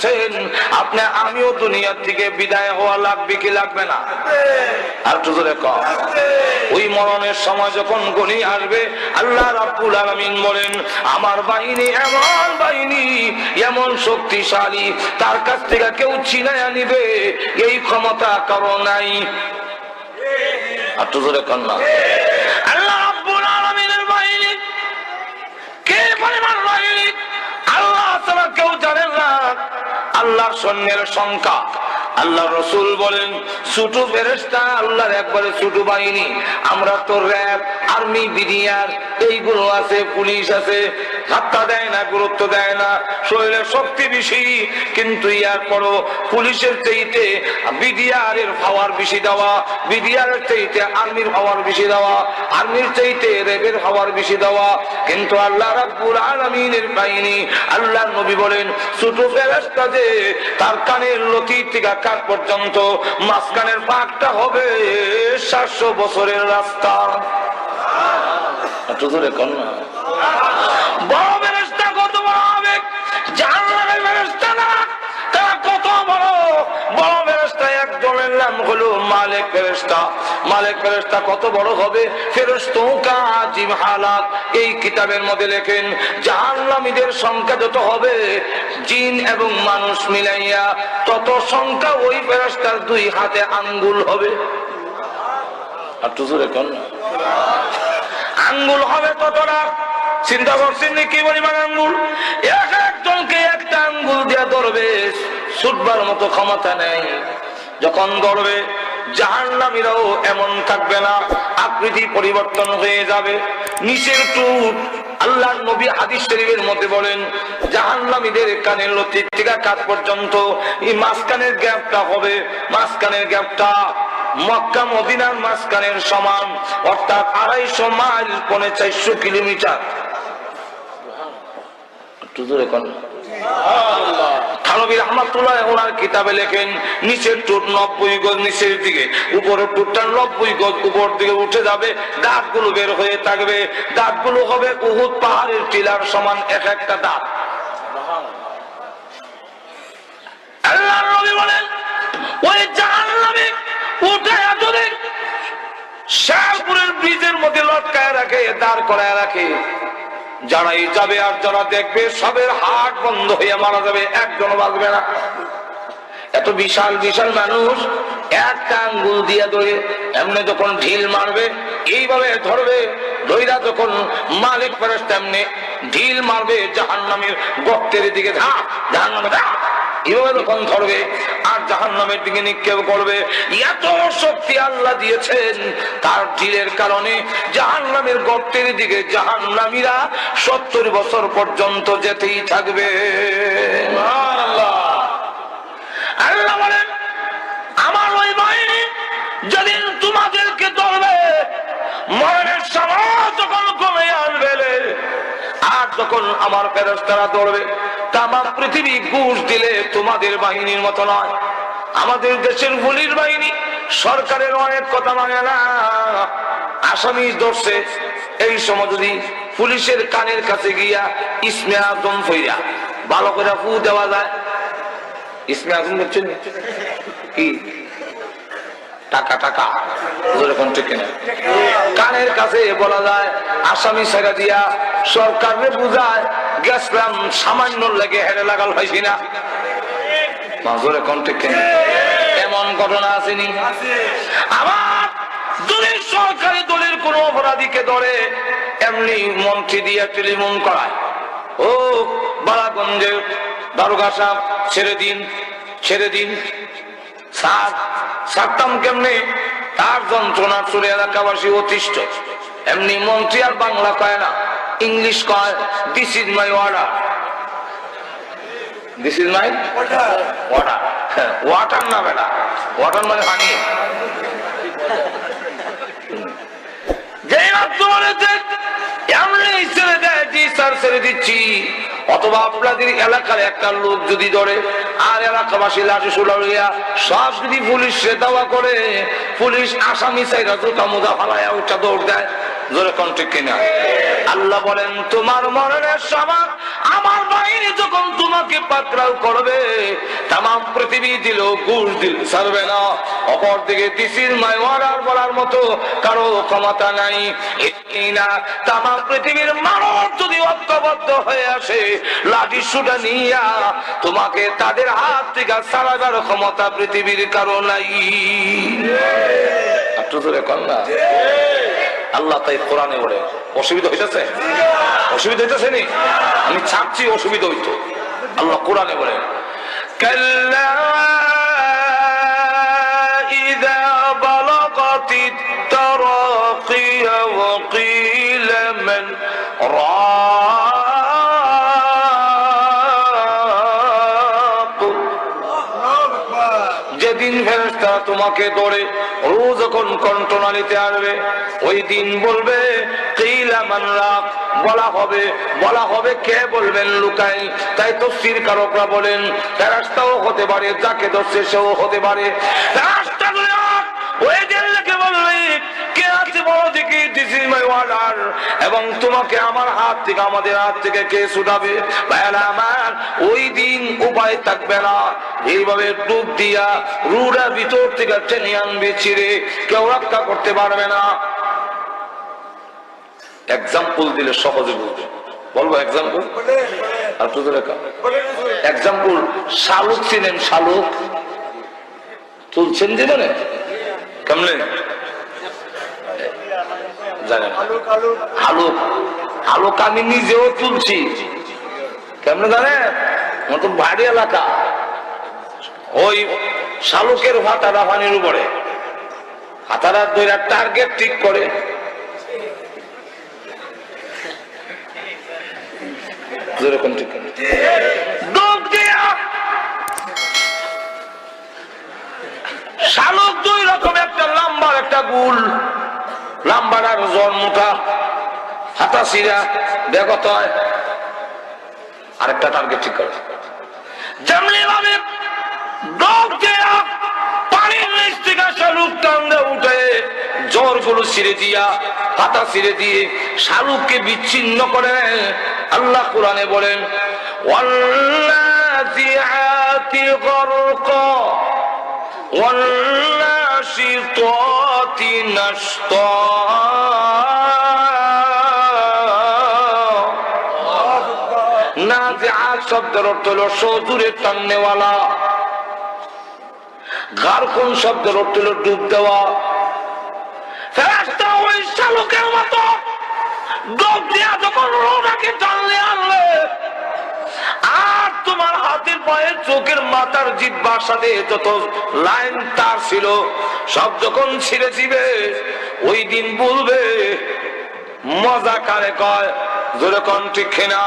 দিয়েছেন, আপনি আমিও দুনিয়ার থেকে বিদায় হওয়া লাগবে কি লাগবে না? আর তো জোরে কম। ওই মরণের সময় যখন গনি আসবে, আল্লাহ রাব্বুল আলামিন বলেন আমার বাহিনী এমন বাহিনী, এমন শক্তিশালী, তার কাছ থেকে কেউ ছিনাইয়া নিবে এই ক্ষমতা কারো নাই। আর তো জোরে কম না। আল্লাহ রাব্বুল আলামিনের বাহিনী কে পরিমাণ বাহিনী আল্লাহ তাআলা কেউ জানেন না। আল্লাহর সৈন্যের সংখ্যা, আল্লাহ রসুল বলেন ছোট ফেরেশতা আল্লাহর একবারে ছোট বাহিনী। আমরা তো র‍্যাব, আর্মি, বিডিআর এইগুলো আছে, পুলিশ আছে, ধাক্কা দেয় না, গুরুত্ব দেয় না, শরীরের শক্তি বেশি, কিন্তু ইয়ার পরও পুলিশের চাইতে বিডিআর এর পাওয়ার বেশি দেওয়া, বিডিআর এর চাইতে আর্মির পাওয়ার বেশি দেওয়া, আর্মির চাইতে র‍্যাবের পাওয়ার বেশি দেওয়া। কিন্তু আল্লাহ রাব্বুল আলামিনের বাহিনী, আল্লাহর নবী বলেন ছোট ফেরেশতা যে তার কানের লতি থেকে কান পর্যন্ত মাঝখানের পাকটা হবে 700 বছরের রাস্তা। একটু ধরে কর না। বড় ফেরেশতা কত বড় হবে? জাহান্নামের ফেরেশতা না, তারা কত বড়? বড় ফেরেশতা একজনের নাম হলো মালিক ফেরেশতা। মালিক ফেরেশতা কত বড় হবে? ফেরেশতাও কা আজিম হালাত। এই কিতাবের মধ্যে লেখেন জাহান্নামীদের সংখ্যা যত হবে জিন এবং মানুষ মিলাইয়া তত সংখ্যা ওই ফেরেশতার 2 হাতে আঙ্গুল হবে। আর তো জোরে কর না। আঙ্গুল হবে ততটা। চিন্তা করছেন কি পরিমাণ আঙ্গুল? একজনকে একটা আঙ্গুল দিয়ে ধরবে, ছুটবার মতো ক্ষমতা নেই। যখন ধরবে জাহান্নামীরাও এমন থাকবে না, আকৃতি পরিবর্তন হয়ে যাবে, নিচের টুট। আল্লাহর নবী হাদিস শরীফের মধ্যে বলেন জাহান্নামীদের কানের লতি থেকে কাঁধ পর্যন্ত এই মাঝখানের গ্যাপটা হবে, মাঝখানের গ্যাপটা মক্কা মদিনার মাঝখানের সমান, অর্থাৎ 250 মাইল, 450 কিলোমিটার। থানবী রাহমাতুল্লাহ ওনার কিতাবে লেখেন নিচের টুট 90 গজ নিচের দিকে, উপরের টুটটা 90 গজ উপর দিকে উঠে যাবে, দাঁতগুলো বের হয়ে থাকবে, দাঁতগুলো হবে উহুদ পাহাড়ের টিলার সমান এক একটা দাঁত। আল্লাহর নবী বলেন ওই জাহান্নামী উঠে যদি শাহপুরের ব্রিজের মধ্যে লটকায় রাখে, দাঁড় করায় রাখে, যারাই যাবে আর যারা দেখবে সবের হাট বন্ধ হয়ে মারা যাবে, একজন বাঁচবে না। এত বিশাল বিশাল মানুষ একটা আঙ্গুল দিয়ে ধরে এমনি যখন ঢিল মারবে, এইভাবে ধরবে, ধইরা যখন মালিক ফেরেশতা এমনি ঢিল মারবে জাহান্নামের গর্তের দিকে, ধাপ জাহান্নামে ধাপ, এভাবে যখন ধরবে আর জাহান্নামের দিকে নিক্ষেপ করবে, এত শক্তি আল্লাহ দিয়েছেন তার ঢিলের কারণে জাহান্নামের গর্তের দিকে জাহান্নামীরা 70 বছর পর্যন্ত যেতেই থাকবে। আল্লাহ বলেন আমার ওই বাহিনী যেদিন তোমাদেরকে ধরবে, মরণের সময় যখন কমে আসবে আর যখন আমার ফেরেশতারা ধরবে, তাম পৃথিবী ঘুষ দিলে তোমাদের বাহিনীর মতো নয়। আমাদের দেশের পুলিশ বাহিনী সরকারের অনেক কথা মানে না। আসামি ধরছে, এই সময় যদি পুলিশের কানের কাছে গিয়া ইসমে আজম ফইরা ভালো করে ফু দেওয়া যায়, ইসমে আজম বলছেন কি টাকা টাকা কানের কাছে বলা যায়, আসামি ছেড়ে দিয়া সরকারে বুঝায় গেছিলাম সামান্য লেগে হেরে লাগাল হয়েছি না, এমন ঘটনা আসেনি? আবার যদি সরকারি দলের কোন অপরাধীকে ধরে এমনি মন্ত্রী দিয়ে টেলিফোন করায়, ও বালাগঞ্জের দারোগা সাহেব ছেড়ে দিন ছেড়ে দিন, ছাড়তাম কেমনে? তার যন্ত্রণা চলে এলাকাবাসী অতিষ্ঠ। এমনি মন্ত্রী আর বাংলা কয় না, ইংলিশ কয় this is my order, this is my order. Water না বেটা, ওয়াটার মানে পানি। যেই মাত্র বলেছে এমনি ছেড়ে দেয়, জি স্যার ছেড়ে দিচ্ছি। অথবা আপনাদের এলাকার একটা লোক যদি ধরে আর এলাকাবাসী লাঠি সোলা লইয়া সব যদি পুলিশ দাওয়া করে, পুলিশ আসামি চাইরা জুতা মোজা ফালাইয়া উঠা দৌড় দেয়। জোরে কোন ঠিক কিনা? আল্লাহ বলেন তোমার মরণের সময় আমার বাহিনী যখন তোমাকে পাকড়াও করবে, তাম পৃথিবী দিল ঘুষ দিল ছাড়বে না। অপরদিকে দিসির মাই অর্ডার বলার মতো কারো ক্ষমতা নাই। এই না তাম পৃথিবীর মানুষ যদি ঐক্যবদ্ধ হয়ে আসে, লাঠি সুটা নিয়া তোমাকে তাদের হাত থেকে ছাড়াবার ক্ষমতা পৃথিবীর কারো নাই। একটু ধরে কন্যা আল্লাহ তাই কোরআনে বলে। অসুবিধা হইতেছে? অসুবিধা হইতেছে নি? আমি ছাড়ছি অসুবিধা হইতো। আল্লাহ কোরআনে বলে কাল্লা ইযা বালাগাতিত তারাকিয়া ওয়া কিলা মান রাক। যেদিন ফেরেশতা তোমাকে ধরে রোজ যখন কণ্ঠনালীতে আসবে, ওই দিন বলবে কিলা মান রাক, বলা হবে কে বলবেন? লুকাই। তাই তাফসীর কারকরা বলেন ফেরেশতাও হতে পারে, যাকে ধরছে সেও হতে পারে। ফেরেশতা ওই দিন লেখে বলবে কে আছে বলো দেখি, দিস ইজ মাই অর্ডার, এবং তোমাকে আমার হাত থেকে আমাদের হাত থেকে কে ছুটাবে? ভাইরা আমার, ওই দিন উপায় থাকবে না। এইভাবে ডুব দিয়া রুড়া ভিতর থেকে টেনে আনবে, ছিঁড়ে কেউ রক্ষা করতে পারবে না। এক্সাম্পল দিলে সহজে বুঝবে। বলবো এক্সাম্পল? আর তো এক্সাম্পল শালুক চিনেন? শালুক তুলছেন জীবনে কেমনে জানেন? হালুক, হালুক আমি নিজেও তুলছি। কেমনে জানেন? মতো বাড়ি এলাকা, ওই শালুকের ভাতারা পানির উপরে হাতারা দইরা টার্গেট ঠিক করে, যেরকম ঠিক করে শালুক দুই রকম, একটা লাম্বার একটা গুল। লাম্বাটার জন্মটা হাতা সিরা বেগত হয়, আরেকটা টার্গেট ঠিক করে। যেমনি ভাবে পানির নিচ থেকে শালুক টান্দে উঠে জ্বর গুলো ছিঁড়ে দিয়া, হাতা ছিঁড়ে দিয়ে শালুককে বিচ্ছিন্ন করে। আল্লাহ কোরআনে বলেন ওয়াল্লাযিআতি গরকা ওয়ান্নাশিতাতি নাশতা। নাযিআত শব্দের অর্থ হলো সজোরে টাননেওয়ালা, গারকুন শব্দের অর্থ হলো ডুব দেওয়া। ফেরেশতা ওই শালুকের মতো ডুব দিয়া যখন রোনাকে টানলে আনলে, আর তোমার হাতের পায়ে চোখের মাথার জিহ্বার সাথে যত লাইন তার ছিল সব যখন ছিঁড়ে দিবে, ওই দিন বলবে মজা কারে কয়, জোরে কোন ঠিক কিনা?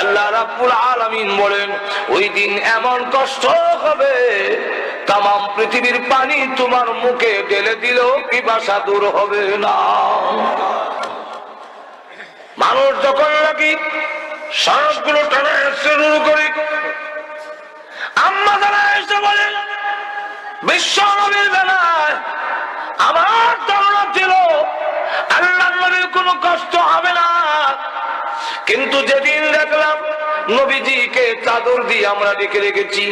আল্লাহ রাব্বুল আলামিন বলেন ওই দিন এমন কষ্ট হবে, তাম পৃথিবীর পানি তোমার মুখে ঢেলে দিলেও পিপাসা দূর হবে না। মানুষ যখন নাকি শ্বাসগুলো টানা শুরু করে, আম্মা যারা এসে বলেন বিশ্ব নবীর বেলায় আমার ধারণা ছিল আল্লাহর নবীর কোনো কষ্ট হবে না, কিন্তু যেদিন দেখলাম নবীজিকে চাদর দিয়ে আমরা ডেকে রেখেছি,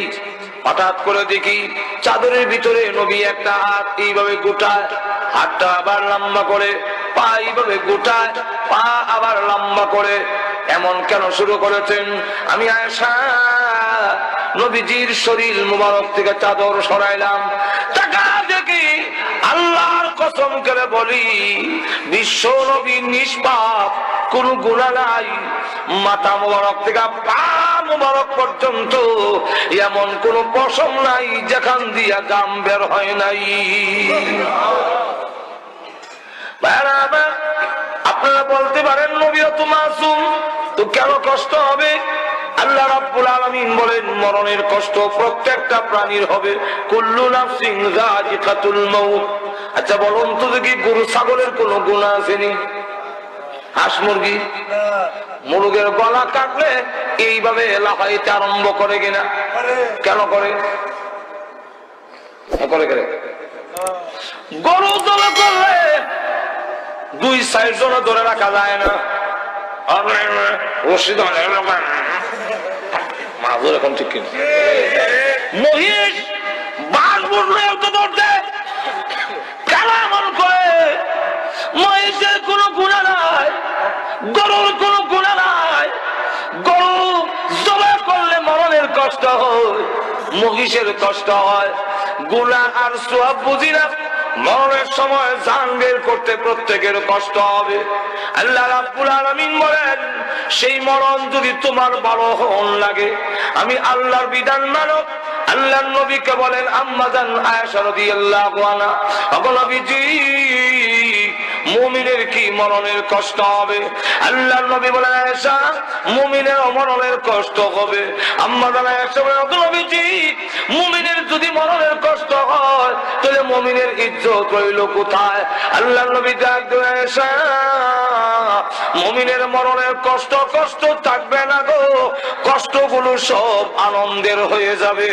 হঠাৎ করে দেখি চাদরের ভিতরে নবী একটা হাত এইভাবে গোটায়, হাতটা আবার লম্বা করে, পা এইভাবে গোটায়, পা আবার লম্বা করে। এমন কেন শুরু করেছেন? আমি আয়েশা নবীজির শরীর মুবারক থেকে চাদর সরাইলাম, টাকা দেখি আল্লাহর কসম করে বলি বিশ্ব নবী নিষ্পাপ, কোন গুনাহ নাই। মাথা মুবারক থেকে পা মুবারক পর্যন্ত এমন কোন পশম নাই যেখান দিয়া গাম বের হয় নাই। আপনারা বলতে পারেন নবীও তো মাসুম, তো কেন কষ্ট হবে? আল্লাহ রাব্বুল আলামিন বলেন মরণের কষ্ট প্রত্যেকটা প্রাণীর হবে, কুল্লু নাফসিন যায়িকাতুল মাউত। আচ্ছা বলুন তো দেখি গরু ছাগলের কোন গুনাহ আসেনি? হাঁস মুরগি মুরগের গলা কাটলে এইভাবে লাফাইতে আরম্ভ করে কিনা? কেন করে? গরু দলে করলে 2-4 জন ধরে রাখা যায় না, মাহুর এখন ঠিক কিনা মহিষ বাঘ বুঝলে তো ধরতে কারা এমন করে? মহিষের কোনো গুণা নাই, গরুর কোনো গুণা নাই। গরু জবা করলে মরণের কষ্ট হয়, মহিষের কষ্ট হয়। গুণা আর সওয়াব বুঝি না, মরণের সময় জান বের করতে প্রত্যেকের কষ্ট হবে। আল্লাহ রাব্বুল আলামিন বলেন, সেই মরণ যদি তোমার ভালো হন লাগে, আমি আল্লাহর বিধান মানো। আল্লাহর নবীকে বলেন, আম্মা জান আয়েশা রাদিয়াল্লাহু আনহা, ওগো নবীজি, মুমিনের কি মরণের কষ্ট হবে? আল্লাহর নবী বলেন, আয়েশা, মুমিনের মরণের কষ্ট হবে। আম্মা জান আয়েশা বলেন, ওগো নবীজি, মুমিনের যদি মরণের কষ্ট হয়, তাহলে মুমিনের ইজ্জত রইল কোথায়? আল্লাহর নবী ডাক দিয়ে, আয়েশা, মুমিনের মরণের কষ্ট থাকবে না গো, কষ্টগুলো সব আনন্দের হয়ে যাবে।